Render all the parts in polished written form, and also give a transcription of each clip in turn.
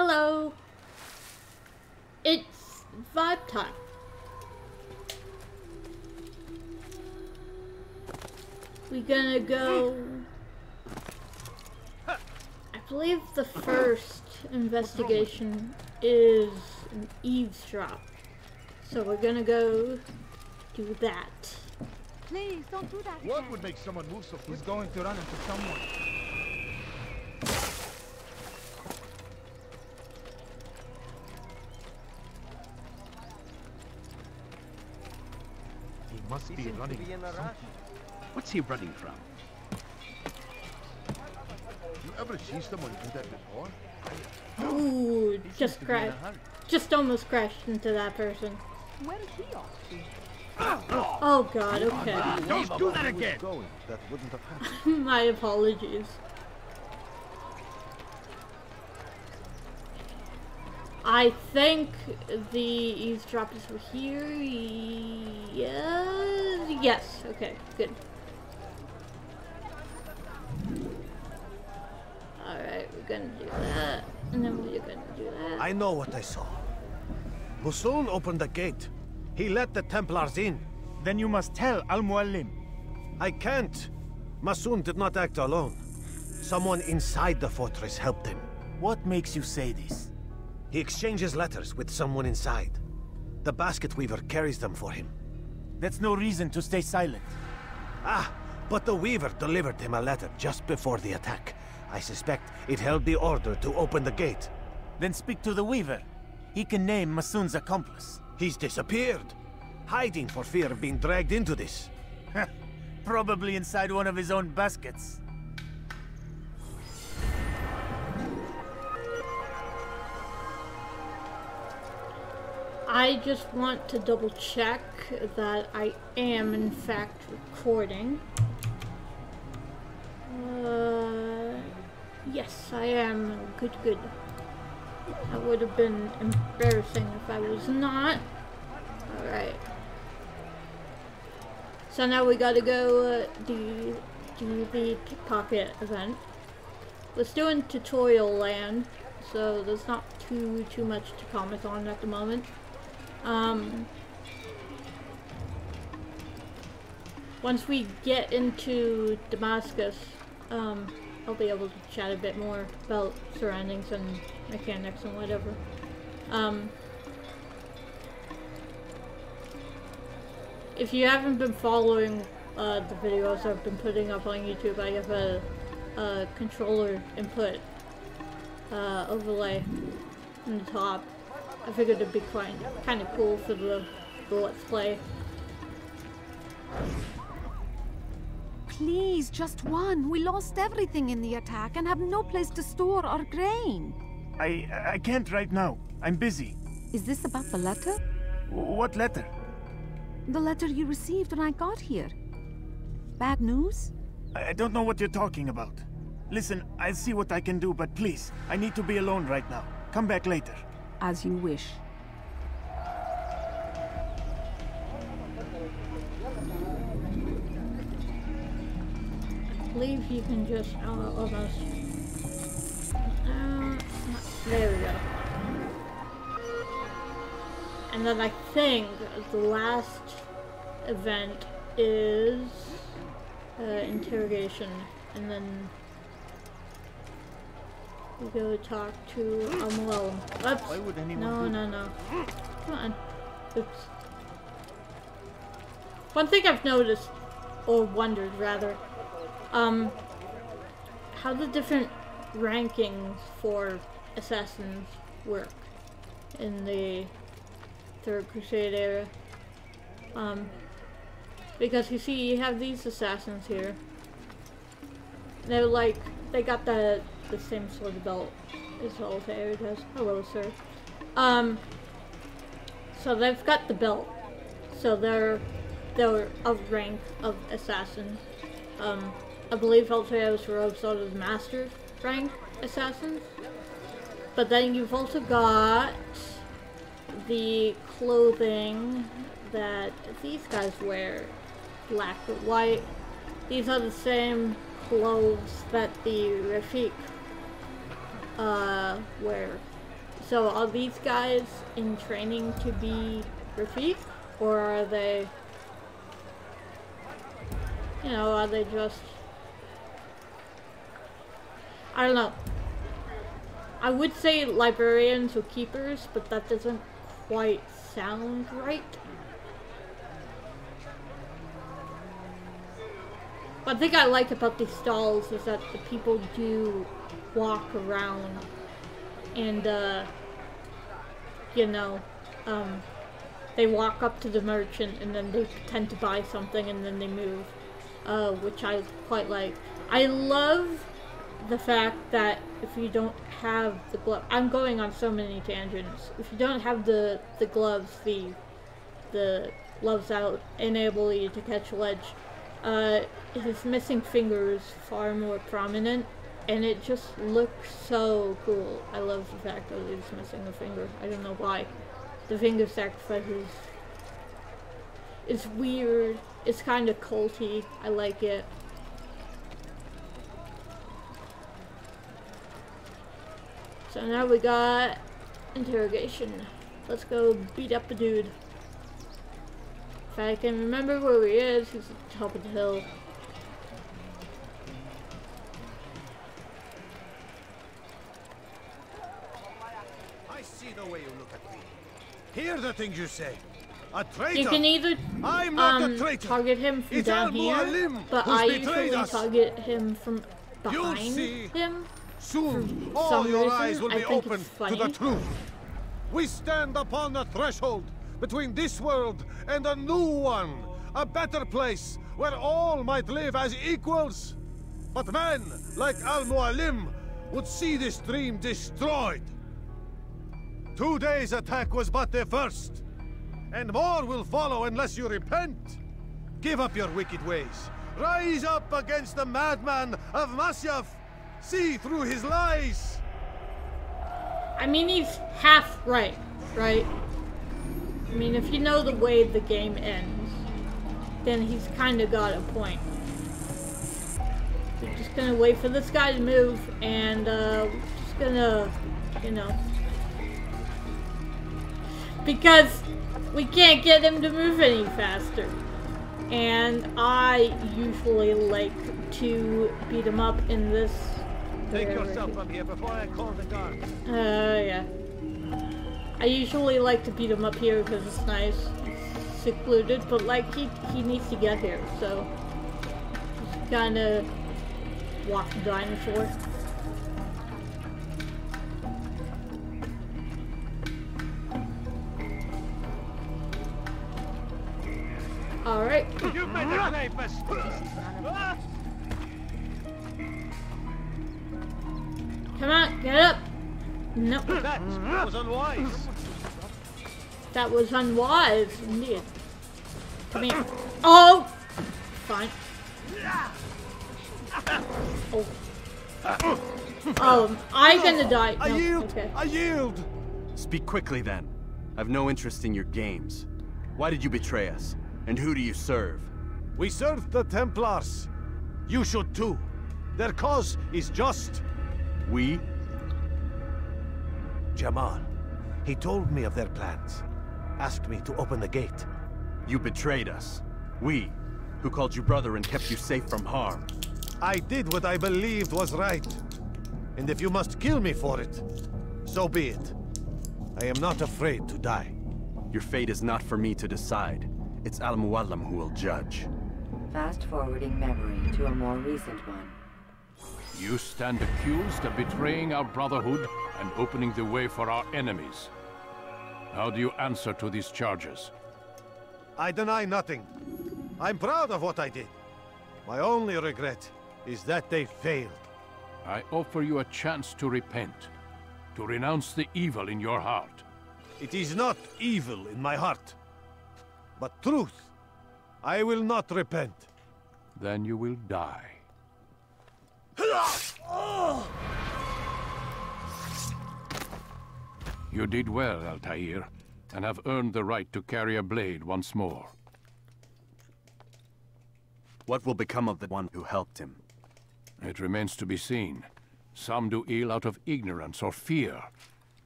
Hello. It's vibe time. We're gonna go. I believe the first investigation is an eavesdrop. So we're gonna go do that. Please don't do that. What would make someone move so quickly? He's going to run into someone. He must be running. in a rush. What's he running from? You ever see someone do that before? Ooh, just almost crashed into that person. Where is he off to? Oh god, okay. Don't do that again! That wouldn't have happened. My apologies. I think the eavesdrop is over here. Yeah. Yes. Okay. Good. All right. We're gonna do that, and then we're gonna do that. I know what I saw. Musoon opened the gate. He let the Templars in. Then you must tell Al-Muallim. I can't. Musoon did not act alone. Someone inside the fortress helped him. What makes you say this? He exchanges letters with someone inside. The basket weaver carries them for him. That's no reason to stay silent. Ah, but the weaver delivered him a letter just before the attack. I suspect it held the order to open the gate. Then speak to the weaver. He can name Masoon's accomplice. He's disappeared, hiding for fear of being dragged into this. Probably inside one of his own baskets. I just want to double check that I am in fact recording. Yes, I am. Good, good. That would have been embarrassing if I was not. Alright. So now we gotta go do the pickpocket event. We're still in tutorial land, so there's not too much to comment on at the moment. Once we get into Damascus, I'll be able to chat a bit more about surroundings and mechanics and whatever. If you haven't been following the videos I've been putting up on YouTube, I have a controller input overlay in the top. I figured it'd be kind of cool for the Let's Play. Please, just one. We lost everything in the attack and have no place to store our grain. I can't right now. I'm busy. Is this about the letter? What letter? The letter you received when I got here. Bad news? I don't know what you're talking about. Listen, I'll see what I can do, but please, I need to be alone right now. Come back later. As you wish. I believe you can just almost. There we go. And then I think the last event is interrogation, and then we go talk to Amuel. Oops. Why would anyone No. Come on. Oops. One thing I've noticed, or wondered rather, how the different rankings for assassins work in the Third Crusade era. Because you see, you have these assassins here. They're like, they got the same sort of belt as Altair does. Hello, sir. So they've got the belt. So they're of rank of assassin. I believe Altair's robes are the master rank assassins. But then you've also got the clothing that these guys wear, black or white. These are the same clothes that the Rafiq wear. So are these guys in training to be Rafiq, or are they, you know, are they just, I don't know. I would say librarians or keepers, but that doesn't quite sound right. One thing I like about these stalls is that the people do walk around and, you know, they walk up to the merchant and then they pretend to buy something and then they move, which I quite like. I love the fact that if you don't have the glove, I'm going on so many tangents. If you don't have the gloves, the gloves that enable you to catch ledge, his missing finger is far more prominent, and it just looks so cool. I love the fact that he's missing a finger. I don't know why. The finger sacrifice is weird. It's kind of culty. I like it. So now we got interrogation. Let's go beat up a dude. If I can remember where he is, he's at the top of the hill. I see the way you look at me. Hear the things you say. A traitor. You can either I'm not a traitor. target him from down here, but I usually target him from behind him. Soon, all your eyes will be open to the truth. We stand upon the threshold between this world and a new one, a better place where all might live as equals. But men like Al-Mualim would see this dream destroyed. Today's attack was but the first, and more will follow unless you repent. Give up your wicked ways. Rise up against the madman of Masyaf. See through his lies! I mean, he's half right? I mean, if you know the way the game ends, then he's kind of got a point. We're just gonna wait for this guy to move, and we're just gonna, you know, because we can't get him to move any faster. And I usually like to beat him up in this. Take yourself from here before I call the guards. Yeah. I usually like to beat him up here because it's nice, it's secluded, but like he needs to get here, so just kinda walk the dinosaur. Alright. You made a rapist! Come on, get up! Nope. That was unwise. That was unwise, indeed. Come here. Oh! Fine. Oh. Oh, I'm gonna die. No, I yield! okay. I yield! Speak quickly then. I've no interest in your games. Why did you betray us? And who do you serve? We serve the Templars. You should too. Their cause is just. We? Jamal. He told me of their plans. Asked me to open the gate. You betrayed us. We, who called you brother and kept you safe from harm. I did what I believed was right. And if you must kill me for it, so be it. I am not afraid to die. Your fate is not for me to decide. It's Al-Mualim who will judge. Fast-forwarding memory to a more recent one. You stand accused of betraying our brotherhood and opening the way for our enemies. How do you answer to these charges? I deny nothing. I'm proud of what I did. My only regret is that they failed. I offer you a chance to repent, to renounce the evil in your heart. It is not evil in my heart, but truth. I will not repent. Then you will die. You did well, Altair, and have earned the right to carry a blade once more. What will become of the one who helped him? It remains to be seen. Some do ill out of ignorance or fear.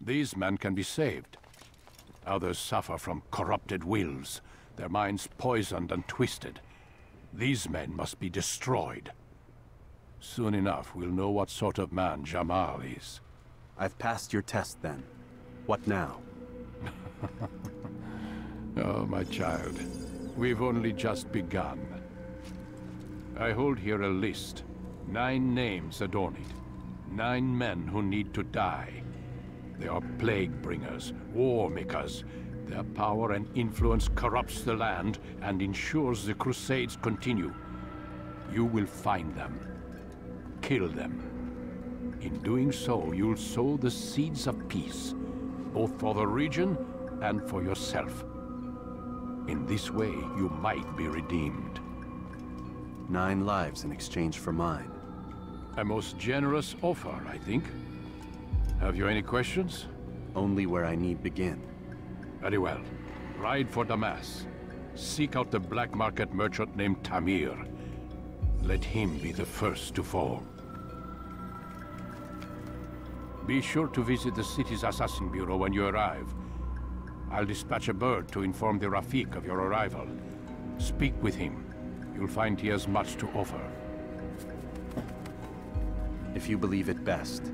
These men can be saved. Others suffer from corrupted wills, their minds poisoned and twisted. These men must be destroyed. Soon enough, we'll know what sort of man Jamal is. I've passed your test then. What now? Oh, my child. We've only just begun. I hold here a list. 9 names adorn it. 9 men who need to die. They are plague bringers, war makers. Their power and influence corrupts the land and ensures the Crusades continue. You will find them. Kill them. In doing so, you'll sow the seeds of peace, both for the region and for yourself. In this way, you might be redeemed. 9 lives in exchange for mine. A most generous offer, I think. Have you any questions? Only where I need begin. Very well. Ride for Damascus. Seek out the black market merchant named Tamir. Let him be the first to fall. Be sure to visit the city's assassin bureau when you arrive. I'll dispatch a bird to inform the Rafiq of your arrival. Speak with him. You'll find he has much to offer. If you believe it best.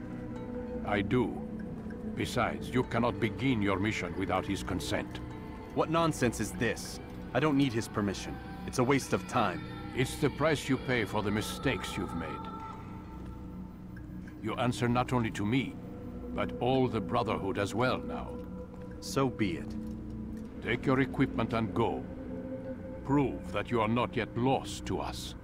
I do. Besides, you cannot begin your mission without his consent. What nonsense is this? I don't need his permission. It's a waste of time. It's the price you pay for the mistakes you've made. You answer not only to me, but all the Brotherhood as well now. So be it. Take your equipment and go. Prove that you are not yet lost to us.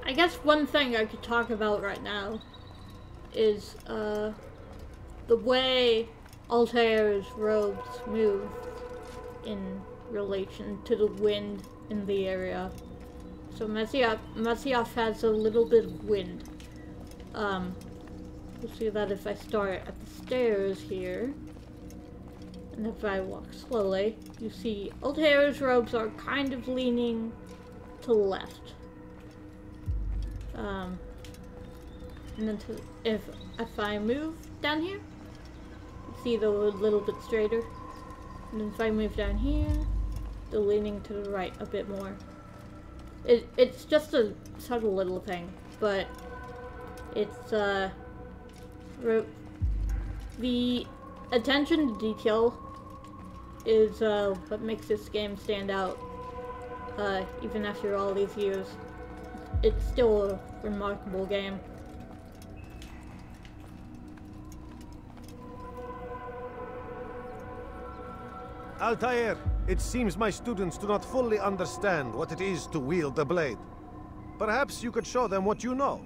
I guess one thing I could talk about right now is the way Altair's robes move in relation to the wind in the area. So Masyaf has a little bit of wind. You'll see that if I start at the stairs here, and if I walk slowly, you see Altair's robes are kind of leaning to the left. And then if I move down here, you see they're a little bit straighter. And then if I move down here, they're leaning to the right a bit more. It's just a subtle little thing, but it's the attention to detail is what makes this game stand out. Even after all these years, it's still a remarkable game. Altair, it seems my students do not fully understand what it is to wield the blade. Perhaps you could show them what you know.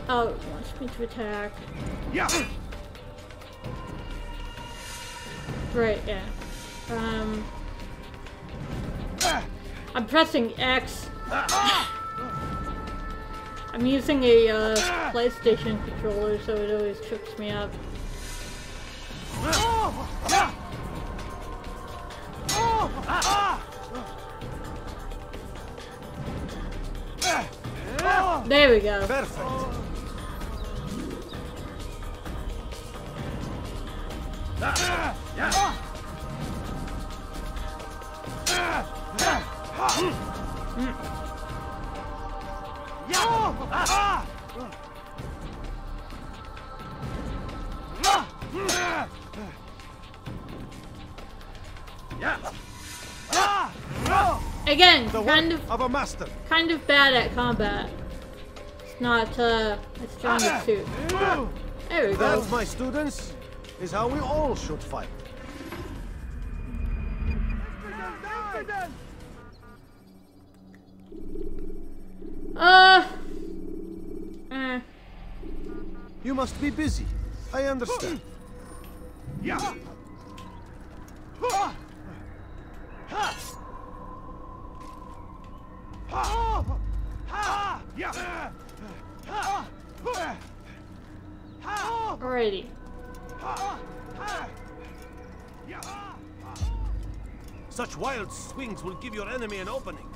Oh, it wants me to attack. Yeah. Right, yeah. I'm pressing X. I'm using a PlayStation controller, so it always trips me up. There we go. Perfect. Yeah. Again, The kind work of a master. kind of bad at combat. It's not my strongest suit. There we go. That, my students, is how we all should fight. You must be busy. I understand. Yeah. Alrighty. Such wild swings will give your enemy an opening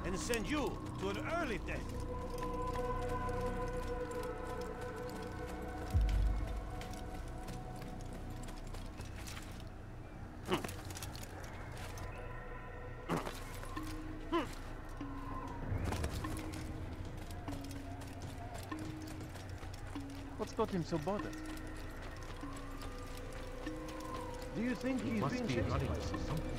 and send you to an early death. What's got him so bothered? Do you think He he's must being be chased running by for something? something.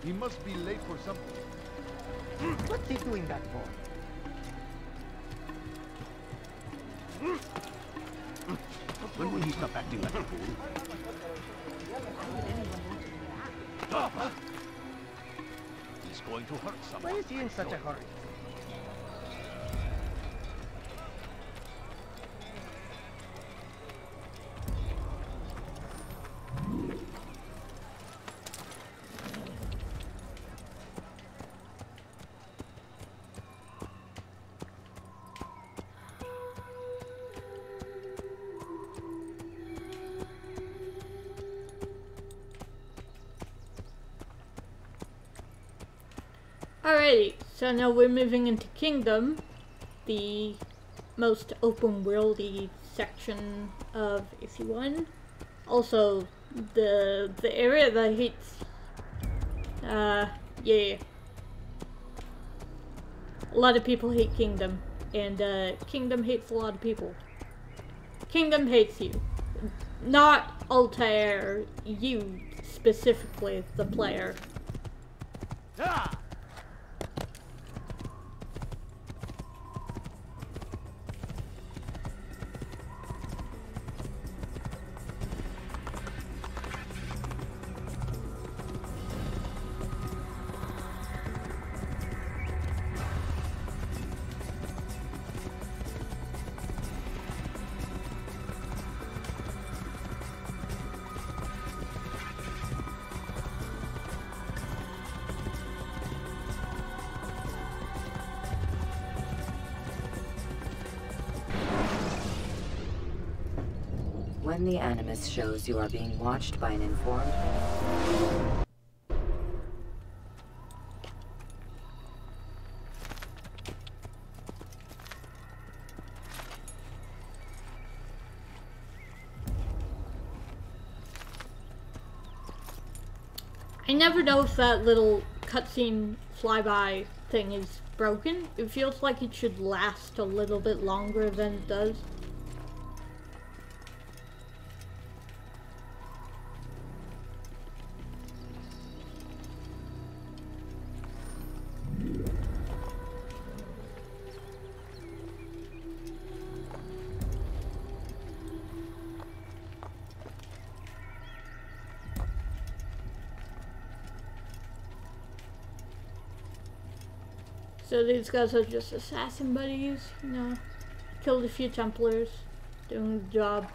He must be late for something. What's he doing that for? When will he stop acting like a fool? He's going to hurt someone. Why is he in such a hurry? Alrighty, so now we're moving into Kingdom, the most open worldy section of AC1. Also, the area that hates, yeah. A lot of people hate Kingdom, and Kingdom hates a lot of people. Kingdom hates you. Not Altair, you specifically, the player. When the Animus shows you are being watched by an informed... I never know if that little cutscene flyby thing is broken. It feels like it should last a little bit longer than it does. So these guys are just assassin buddies, you know, killed a few Templars, doing the job.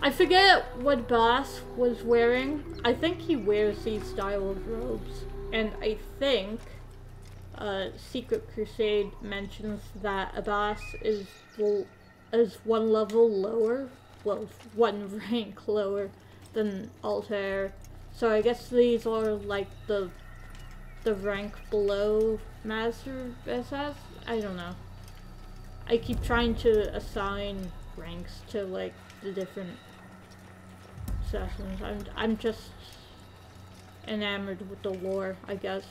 I forget what Boss was wearing. I think he wears these style of robes, and I think Secret Crusade mentions that Abbas is one level lower, well, one rank lower than Altair. So I guess these are like the rank below Master SS? I don't know. I keep trying to assign ranks to like the different assassins. I'm just enamored with the lore, I guess.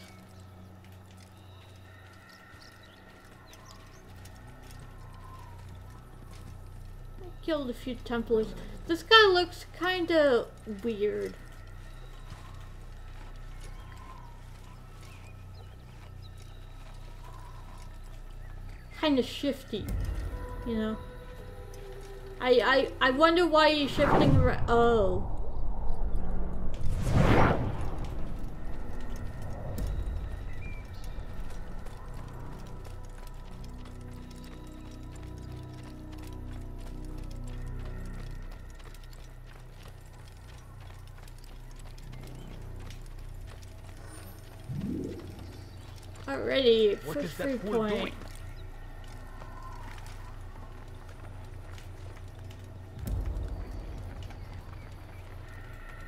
I killed a few Templars. This guy looks kinda weird. Kinda shifty, you know? I wonder why he's shifting around. Oh. Alrighty, first free point.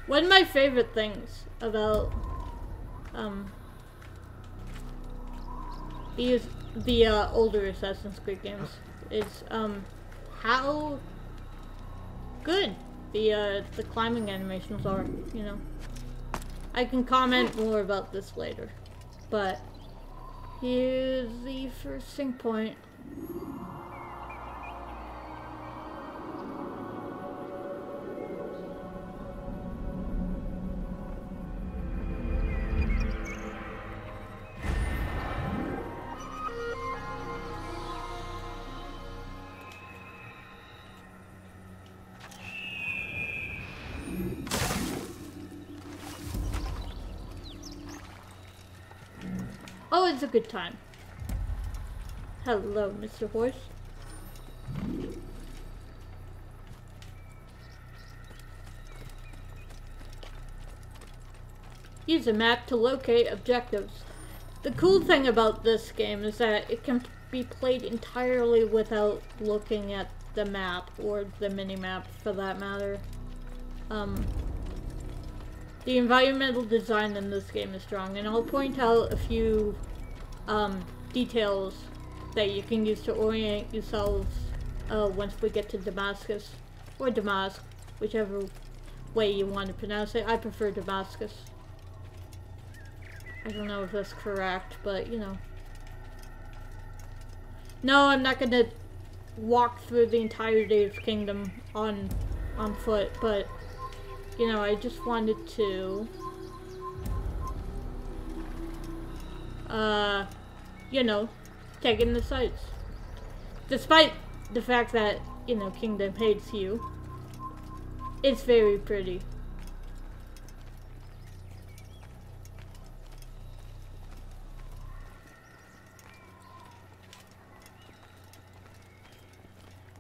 One of my favorite things about the older Assassin's Creed games is how good the climbing animations are, you know. I can comment more about this later, but here's the first sync point. Oh, it's a good time. Hello, Mr. Horse. Use a map to locate objectives. The cool thing about this game is that it can be played entirely without looking at the map, or the mini-map for that matter. The environmental design in this game is strong, and I'll point out a few details that you can use to orient yourselves once we get to Damascus, or Damask, whichever way you want to pronounce it. I prefer Damascus. I don't know if that's correct, but you know. No, I'm not gonna walk through the entirety of Kingdom on foot, but you know, I just wanted to you know, take in the sights. Despite the fact that, you know, Kingdom hates you, it's very pretty.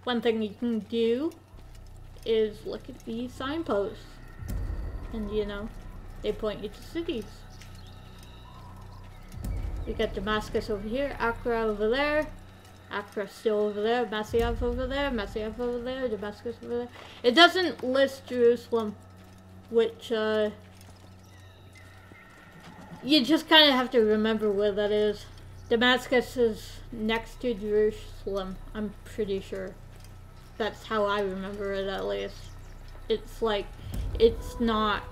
One thing you can do is look at these signposts, and you know, they point you to cities. We got Damascus over here, Accra over there, Accra still over there, Masyaf over there, Masyaf over there, Damascus over there. It doesn't list Jerusalem, which you just kind of have to remember where that is. Damascus is next to Jerusalem, I'm pretty sure. That's how I remember it, at least. It's like, it's not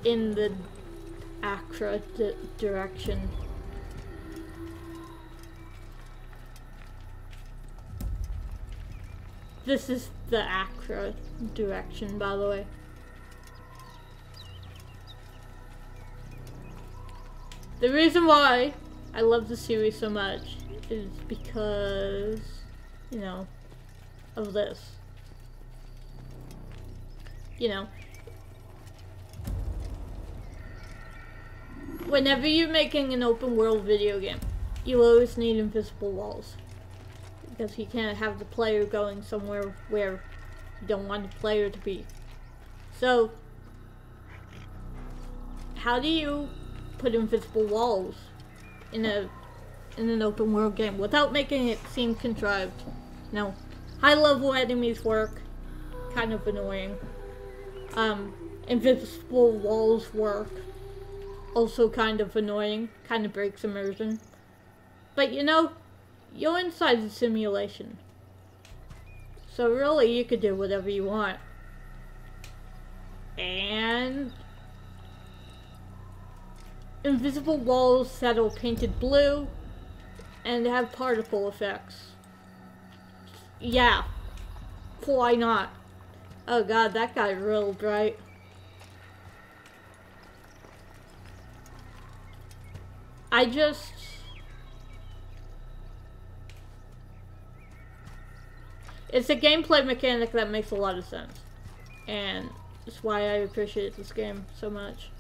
in the Accra direction. This is the Accra direction, by the way. The reason why I love the series so much is because, you know, of this. You know, whenever you're making an open world video game, you always need invisible walls, because you can't have the player going somewhere where you don't want the player to be. So, how do you put invisible walls in an open world game without making it seem contrived? No. High level enemies work, kind of annoying. Invisible walls work, also kind of annoying, kind of breaks immersion. But you know, you're inside the simulation, so really you could do whatever you want. And invisible walls that are painted blue and have particle effects. Yeah. Why not? Oh god, that got real bright. It's a gameplay mechanic that makes a lot of sense. And that's why I appreciate this game so much.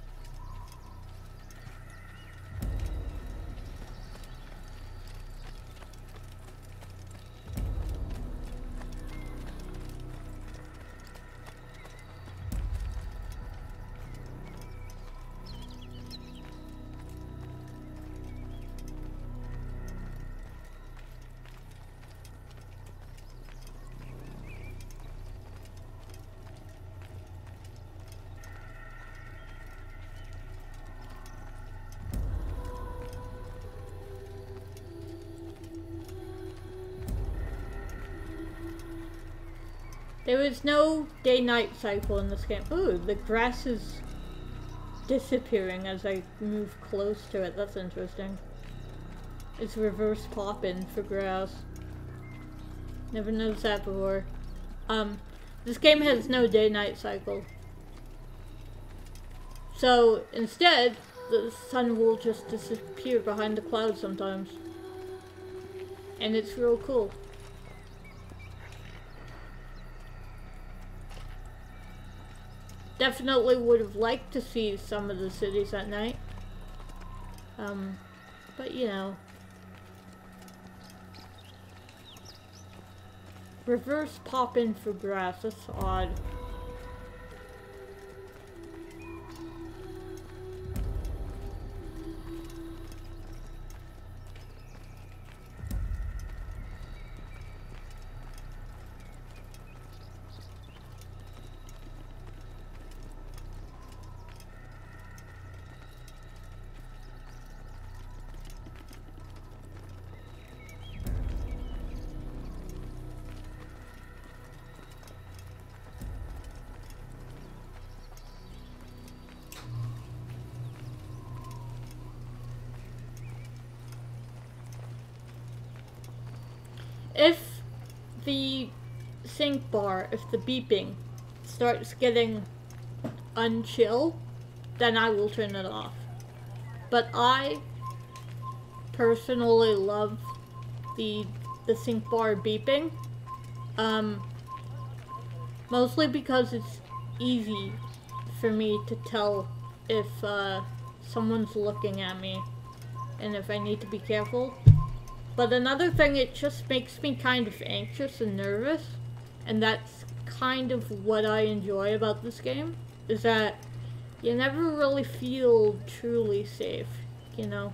There is no day-night cycle in this game. Ooh, the grass is disappearing as I move close to it. That's interesting. It's reverse popping for grass. Never noticed that before. This game has no day-night cycle. So, instead, the sun will just disappear behind the clouds sometimes. And it's real cool. Definitely would have liked to see some of the cities at night. But you know. Reverse pop in for grass, that's odd. If the sync bar, if the beeping starts getting unchill, then I will turn it off. But I personally love the sync bar beeping, mostly because it's easy for me to tell if someone's looking at me and if I need to be careful. But another thing, it just makes me kind of anxious and nervous, and that's kind of what I enjoy about this game, is that you never really feel truly safe, you know?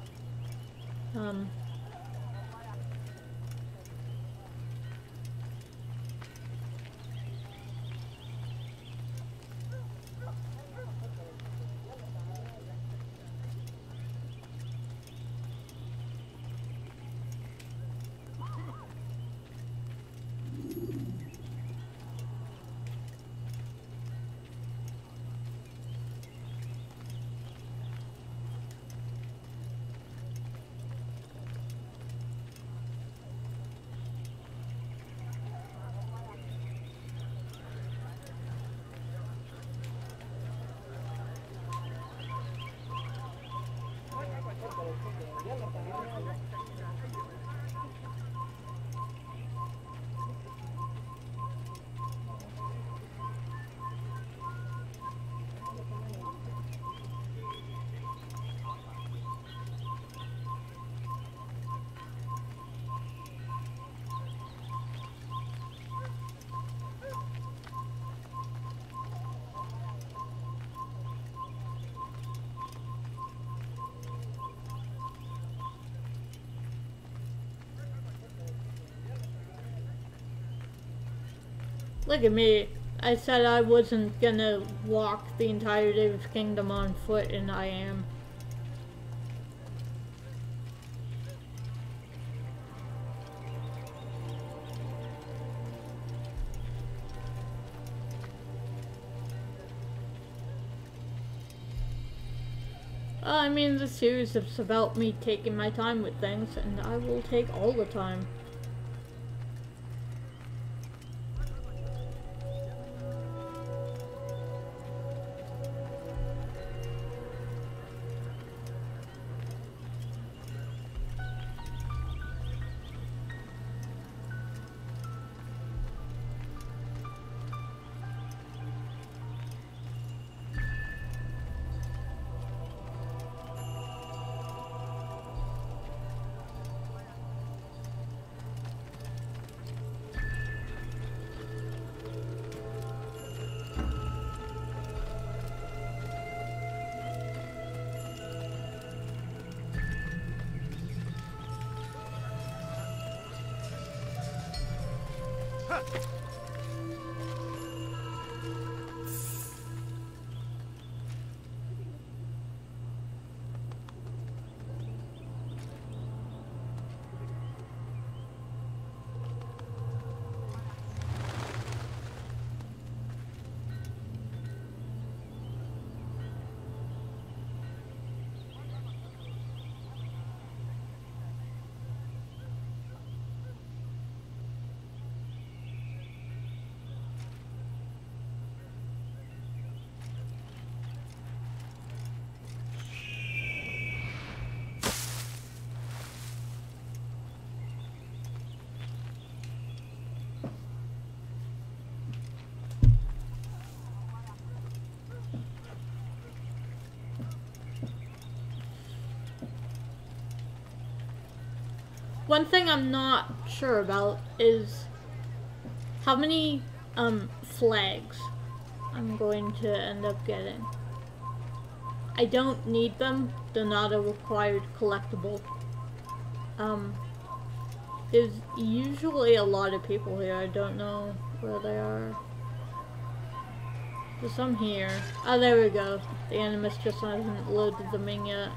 Look at me. I said I wasn't gonna walk the entirety of Kingdom on foot, and I am. I mean, the series is about me taking my time with things, and I will take all the time. One thing I'm not sure about is how many flags I'm going to end up getting. I don't need them. They're not a required collectible. There's usually a lot of people here. I don't know where they are. There's some here. Oh, there we go. The Animus just hasn't loaded them in yet.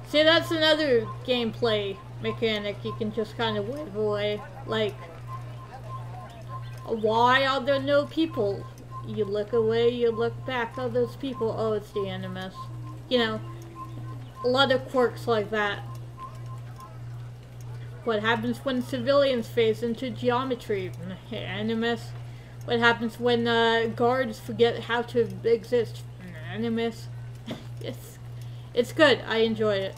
See, that's another gameplay mechanic you can just kind of wave away. Like, why are there no people? You look away, you look back, oh, there's people, oh, it's the Animus. You know, a lot of quirks like that. What happens when civilians phase into geometry? Animus. What happens when guards forget how to exist? Animus. It's good. I enjoy it.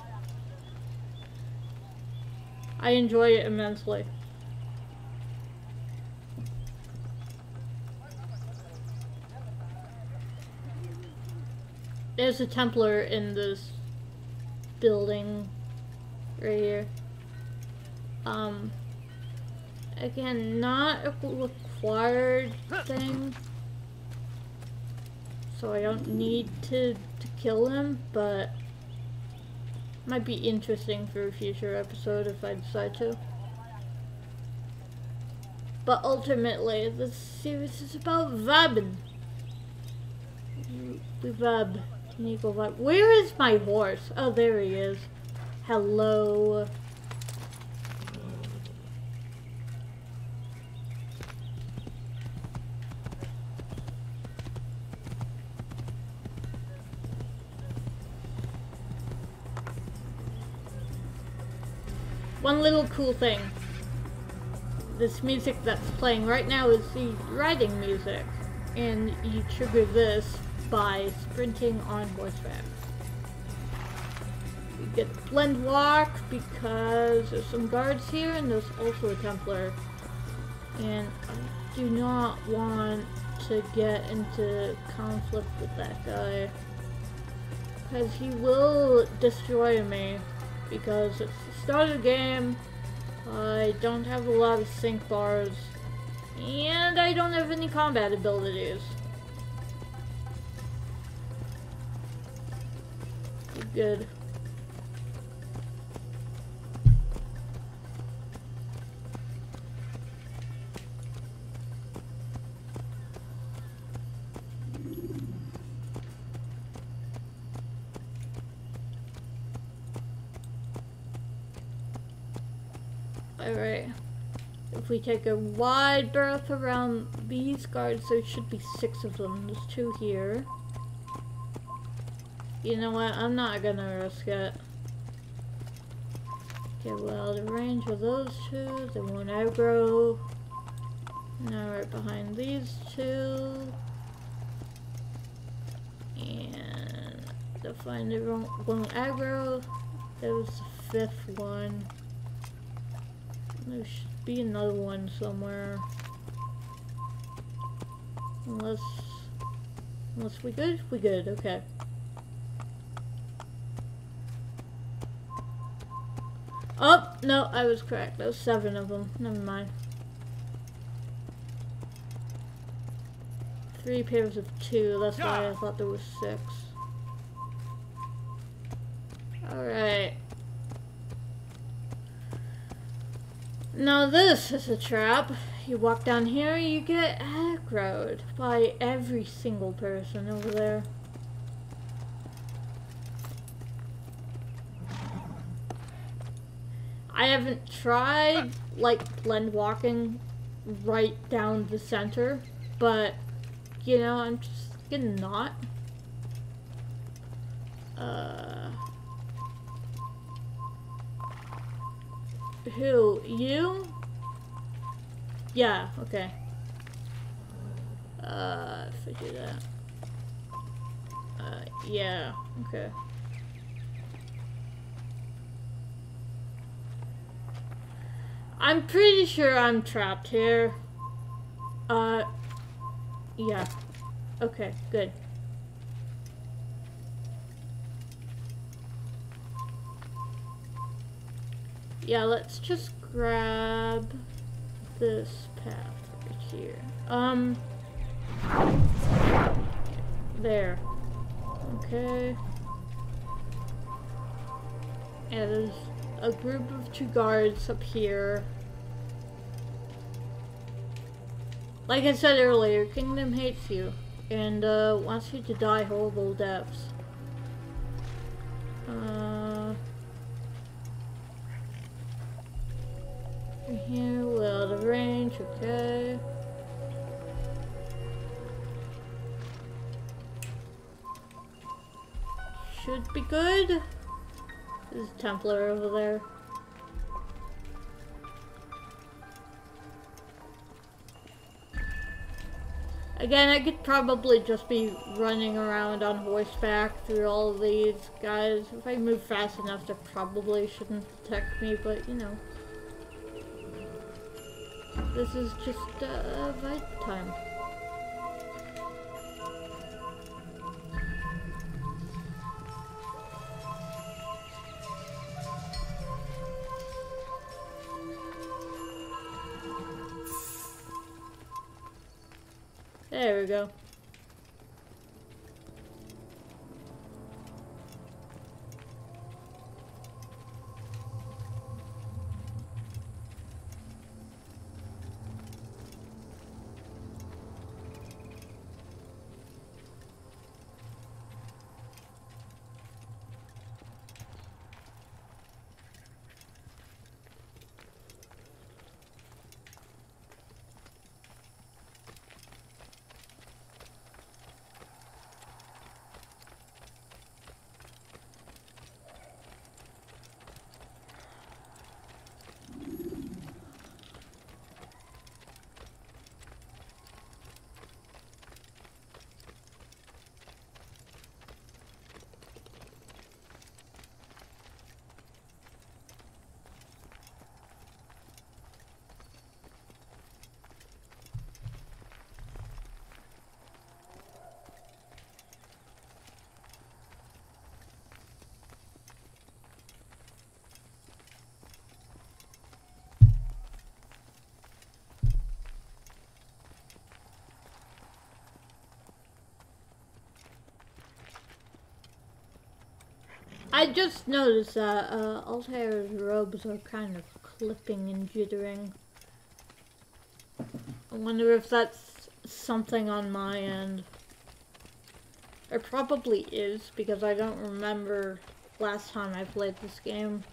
I enjoy it immensely. There's a Templar in this building right here. Again, not a required thing, so I don't need to kill him, but might be interesting for a future episode if I decide to. But ultimately, this series is about Vibin. Vib. Can you go Vib? Where is my horse? Oh, there he is. Hello. One little cool thing. This music that's playing right now is the riding music. And you trigger this by sprinting on horseback. You get blend walk because there's some guards here and there's also a Templar. And I do not want to get into conflict with that guy. Because he will destroy me. Because it's the start of the game, I don't have a lot of sync bars, and I don't have any combat abilities. Good. Alright, if we take a wide berth around these guards, there should be 6 of them. There's 2 here. You know what? I'm not gonna risk it. Okay, well, the range of those two, they won't aggro. Now right behind these two. And the finder won't aggro. There was the 5th one. There should be another one somewhere. Unless we good? We good, okay. Oh, no, I was correct. There was 7 of them. Never mind. 3 pairs of 2. That's why I thought there was 6. Alright. Now this is a trap. You walk down here, you get aggroed by every single person over there. I haven't tried, like, blend walking right down the center, but, you know, I'm just gonna not. Who? You? Yeah, okay. If I do that. Yeah, okay. I'm pretty sure I'm trapped here. Yeah. Okay, good. Yeah, let's just grab this path right here. There. Okay. Yeah, there's a group of 2 guards up here. Like I said earlier, Kingdom hates you and wants you to die horrible deaths. Here, well, the range, okay. Should be good. There's a Templar over there. Again, I could probably just be running around on horseback through all of these guys. If I move fast enough, they probably shouldn't detect me, but you know. This is just fight time. There we go. I just noticed that Altair's robes are kind of clipping and jittering. I wonder if that's something on my end. It probably is, because I don't remember last time I played this game.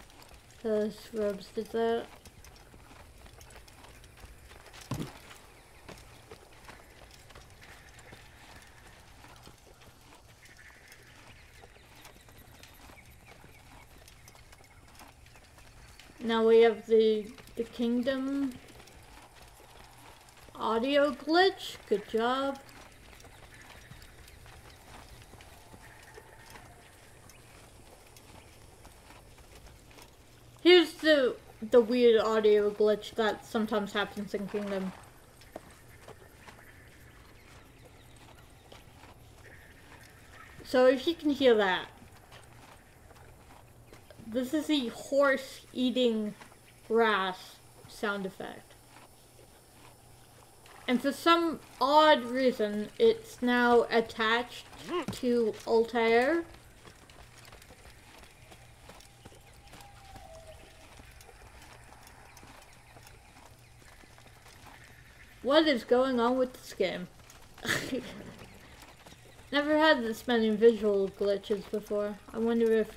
His robes did that. Now we have the kingdom audio glitch. Good job. Here's the weird audio glitch that sometimes happens in Kingdom. So if you can hear that, this is the horse eating grass sound effect. And for some odd reason, it's now attached to Altair. What is going on with this game? Never had this many visual glitches before. I wonder if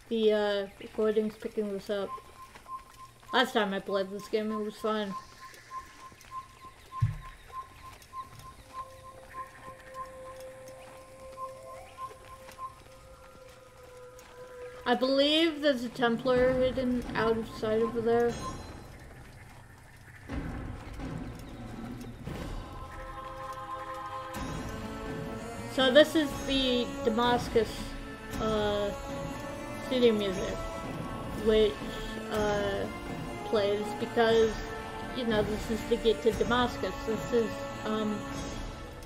the recording's picking this up. Last time I played this game, it was fun. I believe there's a Templar hidden out of sight over there. So this is the Damascus city music, which plays because, you know, this is to get to Damascus.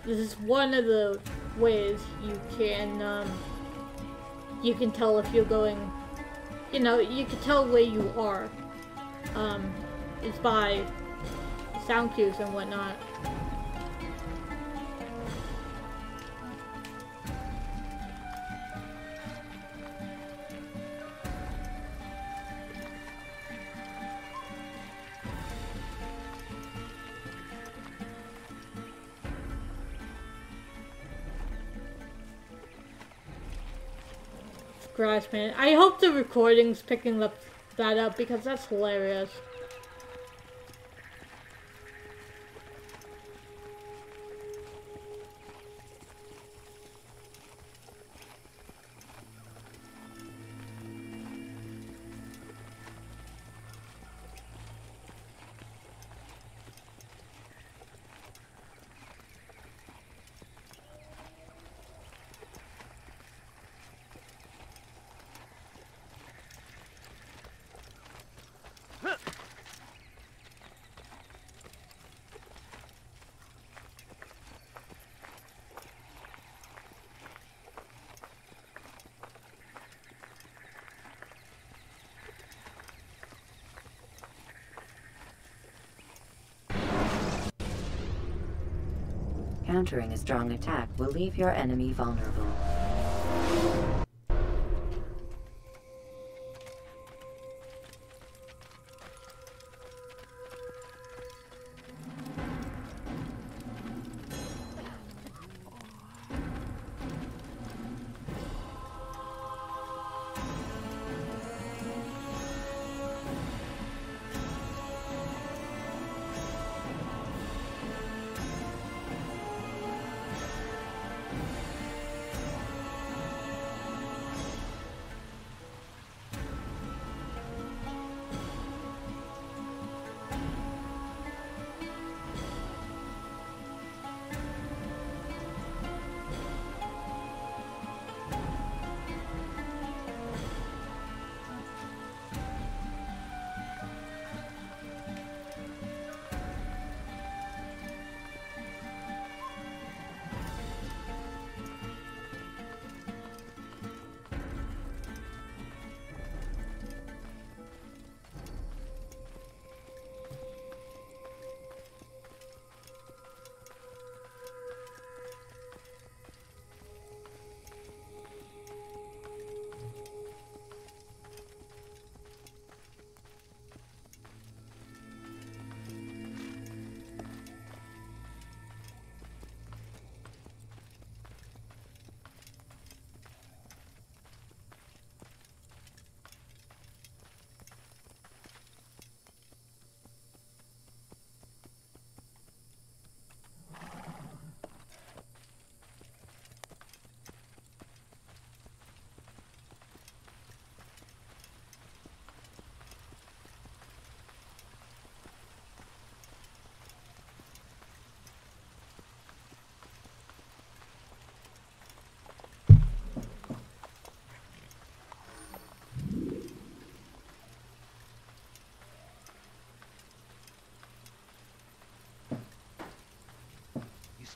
This is one of the ways you can tell if you're going, you know, you can tell where you are. It's by sound cues and whatnot. Grass, man. I hope the recording's picking that up because that's hilarious. Countering a strong attack will leave your enemy vulnerable.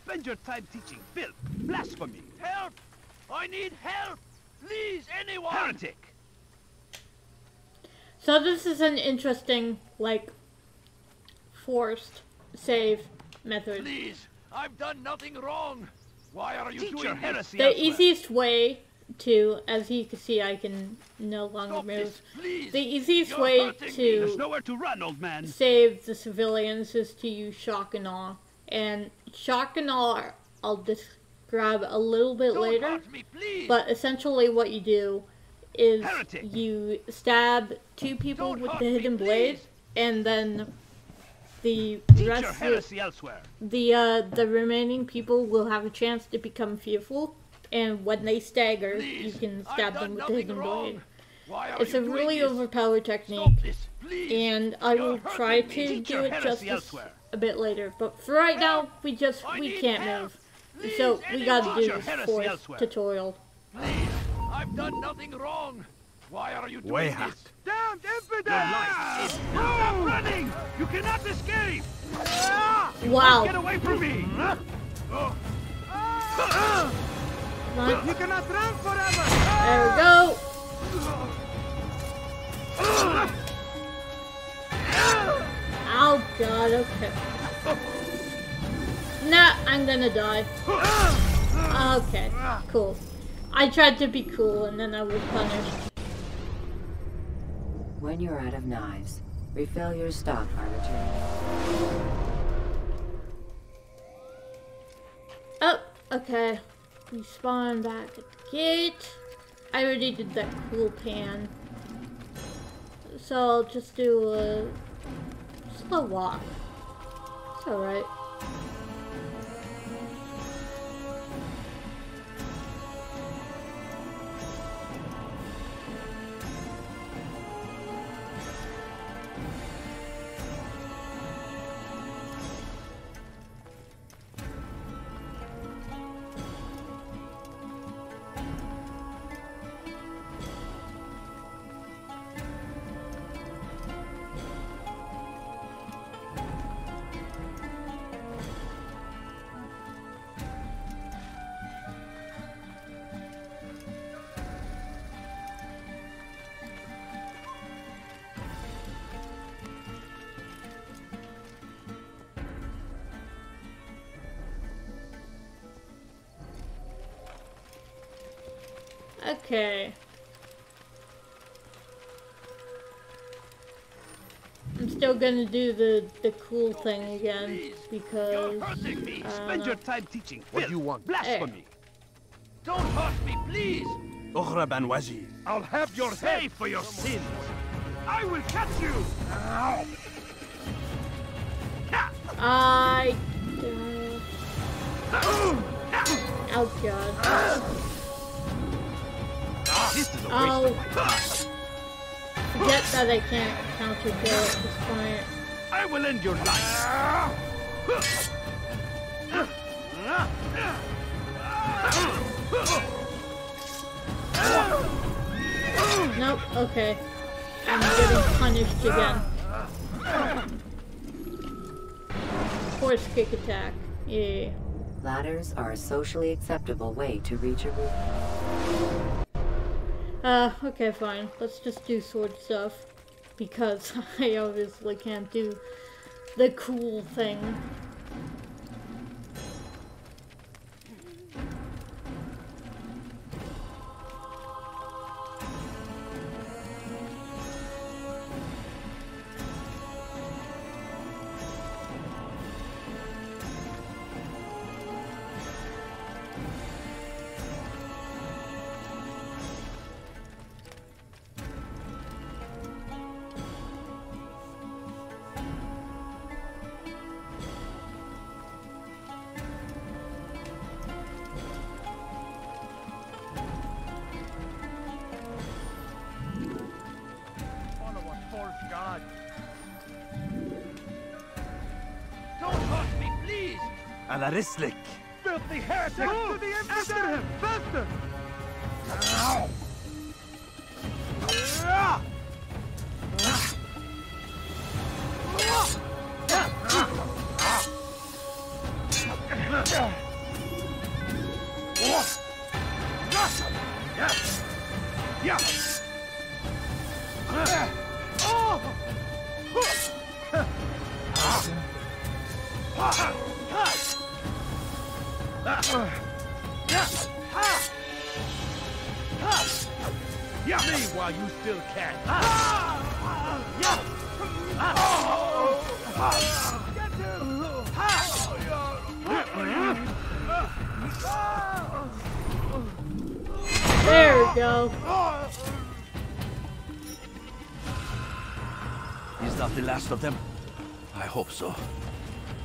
Spend your time teaching filth. Blasphemy. Help! I need help! Please, anyone! Heretic! So this is an interesting, like, forced save method. Please, I've done nothing wrong. Why are you doing heresy? The easiest way to, as you can see, I can no longer move. The easiest way There's nowhere to run, old man. Save the civilians is to use shock and awe. And shock and awe, I'll describe a little bit later. But essentially what you do is you stab 2 people with the hidden blade, and then the rest of the remaining people will have a chance to become fearful, and when they stagger, you can stab them with the hidden blade. It's a really overpowered technique, and I will try to do it justice a bit later. But for right now, we can't move, so we gotta do this fourth tutorial. I've done nothing wrong. Why are you doing Way this? Damned infidel! Your life is stop running! You cannot escape! Wow. Get away from me! You cannot run forever! There we go. Oh god, okay. Nah, I'm gonna die. Okay, cool. I tried to be cool and then I was punished. When you're out of knives, refill your stock by returning. Oh, okay. We spawn back at the gate. I already did that cool pan. So I'll just do a slow walk. It's alright. Okay. I'm still gonna do the cool thing again because Spend your time teaching. What do you want? Blasphemy. Don't hurt me, please. I'll have your Pay for your sins. I will catch you. Oh god. This is a waste of my time. Forget that I can't counter kill at this point. I will end your life. Nope, okay. I'm getting punished again. Force kick attack. Yeah. Ladders are a socially acceptable way to reach a roof. Okay, fine. Let's just do sword stuff. Because I obviously can't do the cool thing. على رسلك. Filthy heretic! To the After him! Faster! Yeah. Yeah, me while you still can. There we go. Is that the last of them? I hope so.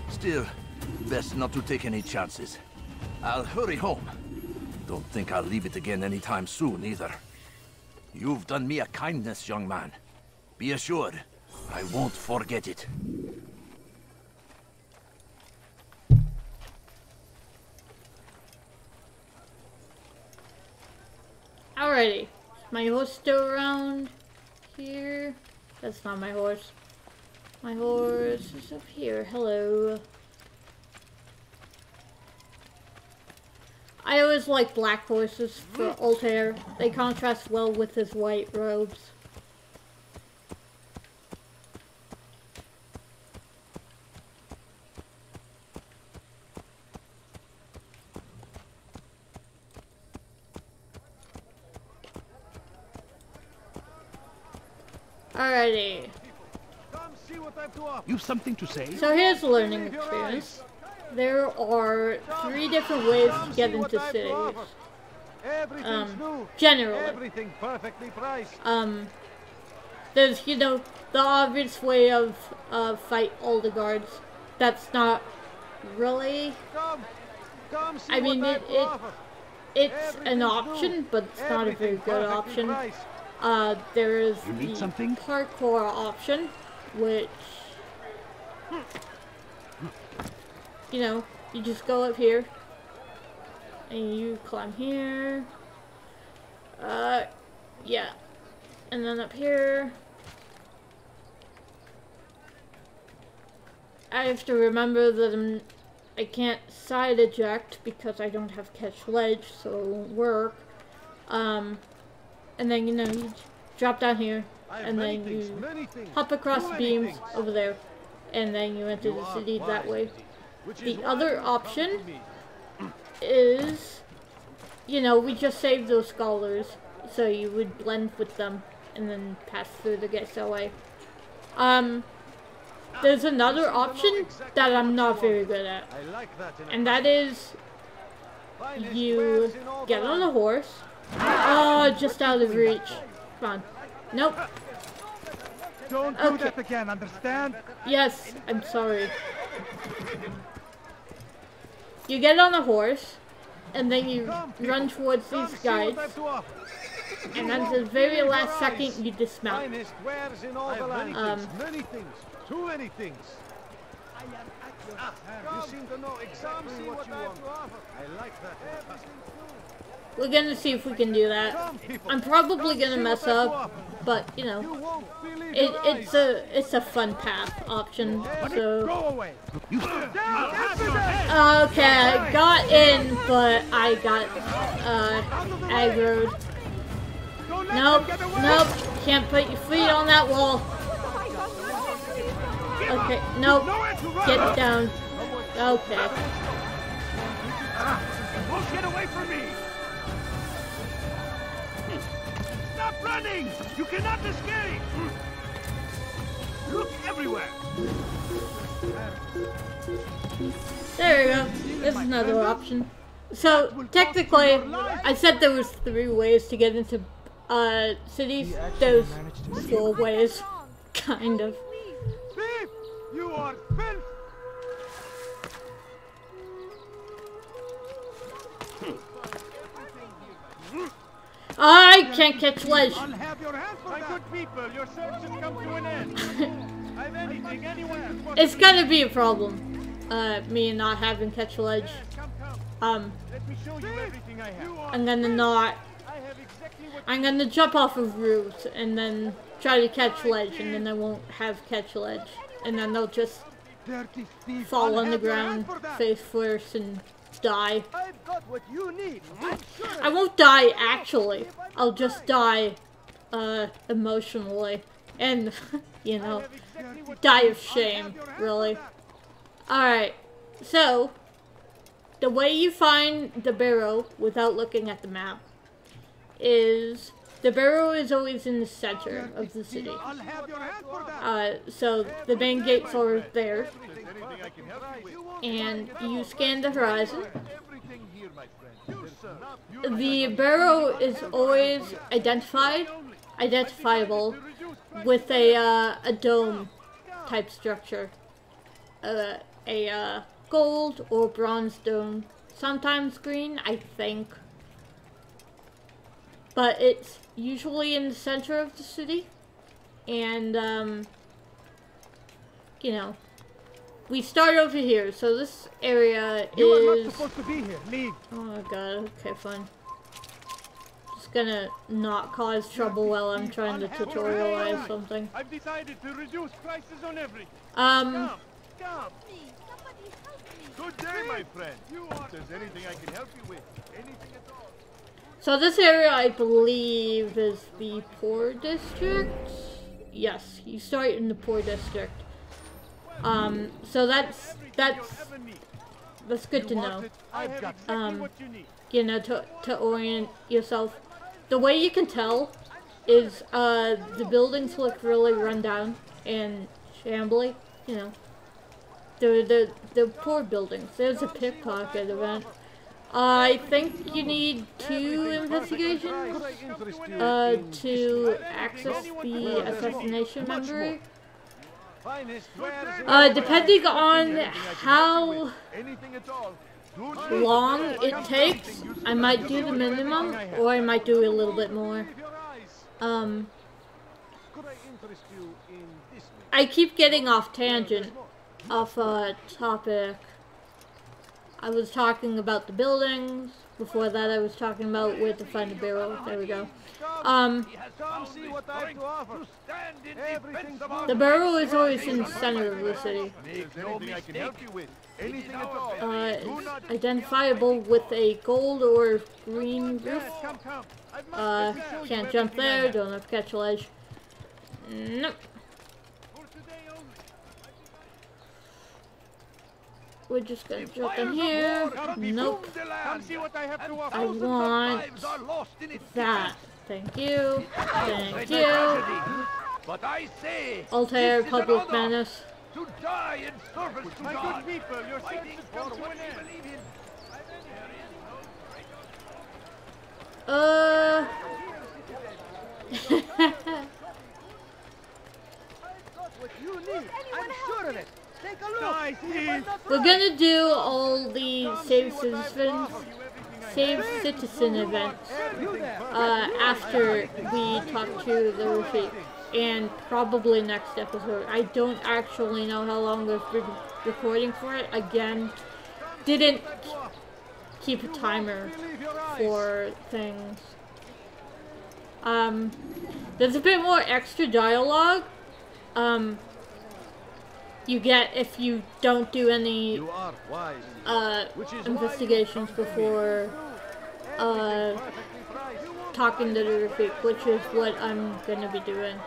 Still, best not to take any chances. I'll hurry home. Don't think I'll leave it again anytime soon, either. You've done me a kindness, young man. Be assured, I won't forget it. Alrighty. My horse still around here? That's not my horse. My horse is up here. Hello. I always like black horses for Altair. They contrast well with his white robes. Alrighty. You've something to say? So here's the learning experience. There are 3 different ways to get into cities. Generally. Everything perfectly priced. There's, you know, the obvious way of fight all the guards. That's not really... I mean, it's an option, but it's not a very good option. There is the parkour option, which, you know, you just go up here, and you climb here, yeah, and then up here, I have to remember that I can't side eject because I don't have catch ledge, so it won't work, and then, you know, you drop down here, and then you hop across the beams over there, and then you enter the city that way. The other option is, you know, we just saved those scholars, so you would blend with them, and then pass through the gates that way. There's another option that I'm not very good at, and that is, you get on a horse. Oh, just out of reach. Come on. Nope. Don't do that again, understand? Yes, I'm sorry. You get on a horse, and then you run towards these guys, and at the very last second you dismount. Many things. Too many things. You seem to know exactly what you want. I like that. We're gonna see if we can do that. I'm probably gonna mess up, but you know, it's a fun path option. So okay, I got in, but I got aggroed. Nope, can't put your feet on that wall. Okay, nope, get down. Okay. Get away from me! Stop running! You cannot escape! Look everywhere! There we go. There's another option. So, technically, I said there was 3 ways to get into cities. There's 4 ways. Kind of. Thief! You are filth! I can't catch ledge. I'll have your hands for that. My good people, your search has come to an end. I've anything anywhere. It's gonna be a problem. Me not having catch ledge. Let me show you everything I have. I'm gonna jump off of roofs and then try to catch ledge, and then I won't have catch ledge, and then they'll just fall on the ground face first and die. I've got what you need. I won't die actually. I'll just die emotionally and you know, die of shame, really. Alright, so the way you find the barrow without looking at the map is the barrow is always in the center of the city. So the main gates are there, and you scan the horizon. The barrow is always identifiable with a dome type structure, a gold or bronze dome, sometimes green, I think. But it's usually in the center of the city, and, you know, we start over here, so this area You are not is... supposed to be here. Leave. Oh my god, okay, fine. Just gonna not cause trouble while I'm trying to tutorialize something. I've decided to reduce prices on everything. Come. Good day, my friend. If there's anything I can help you with, anything at all. So this area, I believe, is the poor district. Yes, you start in the poor district. So that's good to know. You know, to orient yourself. The way you can tell is the buildings look really run down and shambly. You know, the poor buildings. There's a pickpocket event. I think you need 2 investigations to access the assassination memory. Depending on how long it takes, I might do the minimum, or I might do a little bit more. I keep getting off tangent, off topic. I was talking about the buildings. Before that, I was talking about where to find the barrel. There we go. The barrel is always in the center of the city. It's identifiable with a gold or green roof. Can't jump there, don't have to catch a ledge. Nope. We're just gonna jump in here. Nope. I want that. Thank you. Thank you. Altair, Public Menace. To die in service to My God. good people, your search has come to an end. What you need, I'm sure of it. Take a look. Nice. We're gonna do all the save citizen events after we talk to the Rafiq, and probably next episode. I don't actually know how long I've been recording for it. Again, didn't keep a timer for things. There's a bit more extra dialogue. You get if you don't do any investigations before talking to the Rafiq, which is what I'm gonna be doing.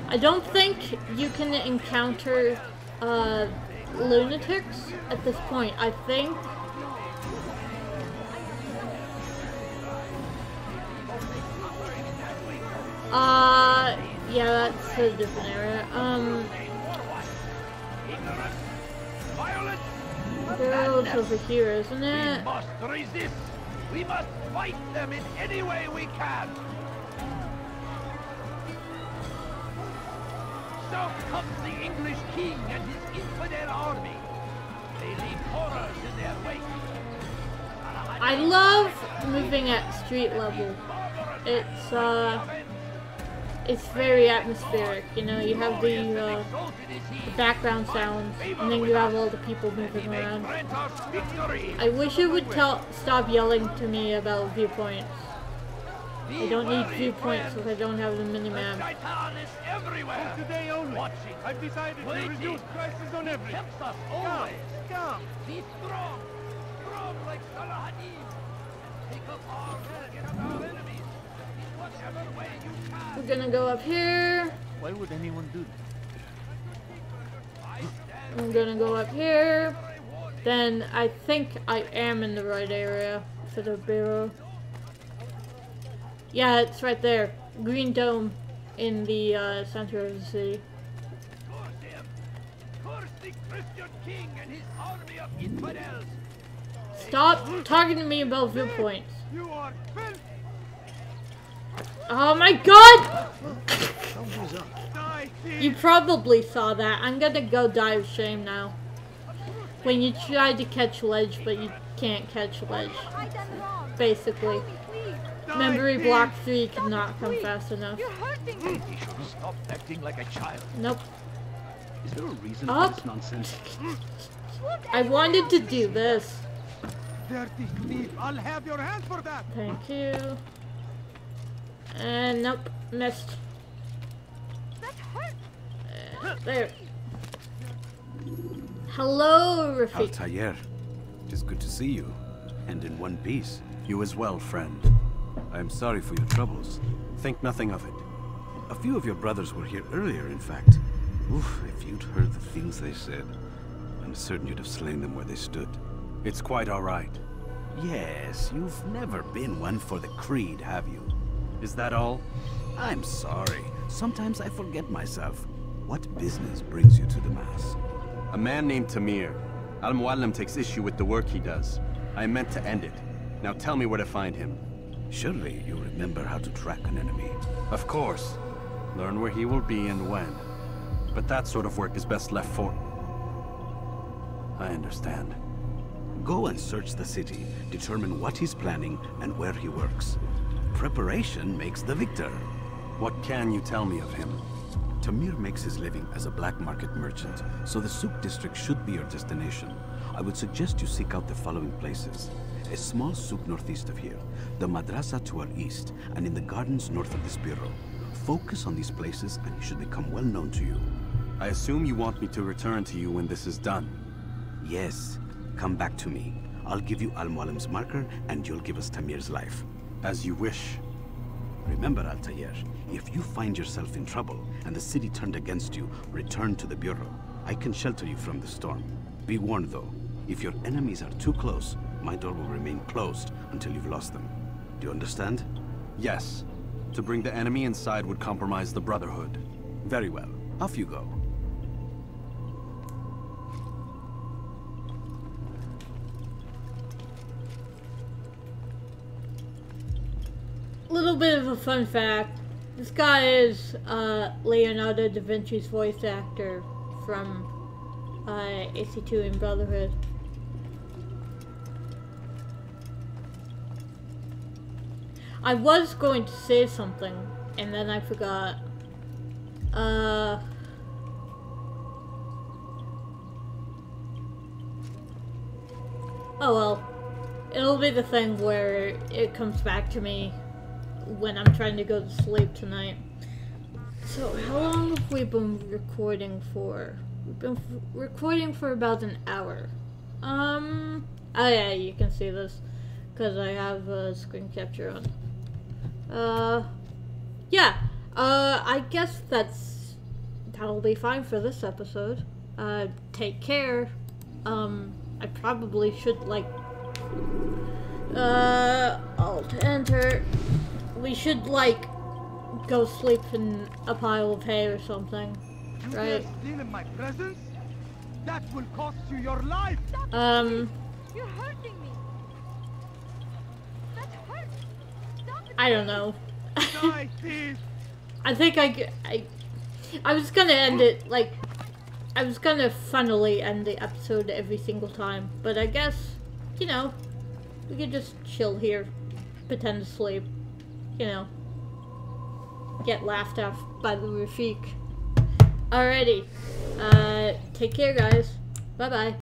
I don't think you can encounter lunatics at this point. I think yeah, that's a different area. Barrel's over here, isn't it? We must resist. We must fight them in any way we can. So comes the English king and his infidel army. They leave horrors in their wake. I love moving at street level. It's very atmospheric. You know, you have the background sounds, and then you have all the people moving around. I wish it would stop yelling to me about viewpoints. I don't need viewpoints if I don't have the minimap. From today only, I've decided to reduce prices on everything. Come. Be strong. Strong like Salah Hadid. Take up arms against our enemies. In whatever way you can. We're gonna go up here. Why would anyone do that? I'm gonna go up here. Then I think I am in the right area for the bureau. Yeah, it's right there. Green dome in the center of the city. Curse him! Curse the Christian king and his army of infidels! Stop talking to me about viewpoints. You are filthy. Oh my god! Die, You probably saw that. I'm gonna go die of shame now. When you try to catch ledge, but you can't catch ledge. Basically. Memory block 3 cannot come fast enough. You're hurting me. He should stop acting like a child. Nope. Is there a reason Up. for this nonsense? I wanted to do this. dirty thief. I'll have your hands for that. Thank you. And nope, missed. There. Hello, Rafiq. Altair, it is good to see you, and in one piece. You as well, friend. I am sorry for your troubles. Think nothing of it. A few of your brothers were here earlier, in fact. Oof, if you'd heard the things they said, I'm certain you'd have slain them where they stood. It's quite all right. Yes, you've never been one for the creed, have you? Is that all? I'm sorry. Sometimes I forget myself. What business brings you to the Mass? A man named Tamir. Al-Muallim takes issue with the work he does. I meant to end it. Now tell me where to find him. Surely you remember how to track an enemy. Of course. Learn where he will be and when. But that sort of work is best left for... I understand. Go and search the city, determine what he's planning and where he works. Preparation makes the victor. What can you tell me of him? Tamir makes his living as a black market merchant, so the Souk district should be your destination. I would suggest you seek out the following places. A small souk northeast of here, the madrasa to our east, and in the gardens north of this bureau. Focus on these places and he should become well known to you. I assume you want me to return to you when this is done. Yes. Come back to me. I'll give you Al-Muallim's marker and you'll give us Tamir's life. As you wish. Remember, Altair, if you find yourself in trouble and the city turned against you, return to the bureau. I can shelter you from the storm. Be warned though, if your enemies are too close, my door will remain closed until you've lost them. Do you understand? Yes. To bring the enemy inside would compromise the Brotherhood. Very well. Off you go. Little bit of a fun fact. This guy is Leonardo Da Vinci's voice actor from AC2 and Brotherhood. I was going to say something, and then I forgot. Oh well. It'll be the thing where it comes back to me when I'm trying to go to sleep tonight. So, how long have we been recording for? We've been recording for about an hour. Oh yeah, you can see this, because I have a screen capture on. Yeah, I guess that'll be fine for this episode. Take care. I probably should, like, Alt-Enter. We should, like, go sleep in a pile of hay or something, right? You steal in my presence? That will cost you your life! You're hurting me! That hurts! Stop it! I don't know. Die, thief! I think I was gonna end it, like, I was gonna funnily end the episode every single time, but I guess, you know, we could just chill here, pretend to sleep, you know, get laughed at by the Rafiq. Alrighty, take care guys, bye bye.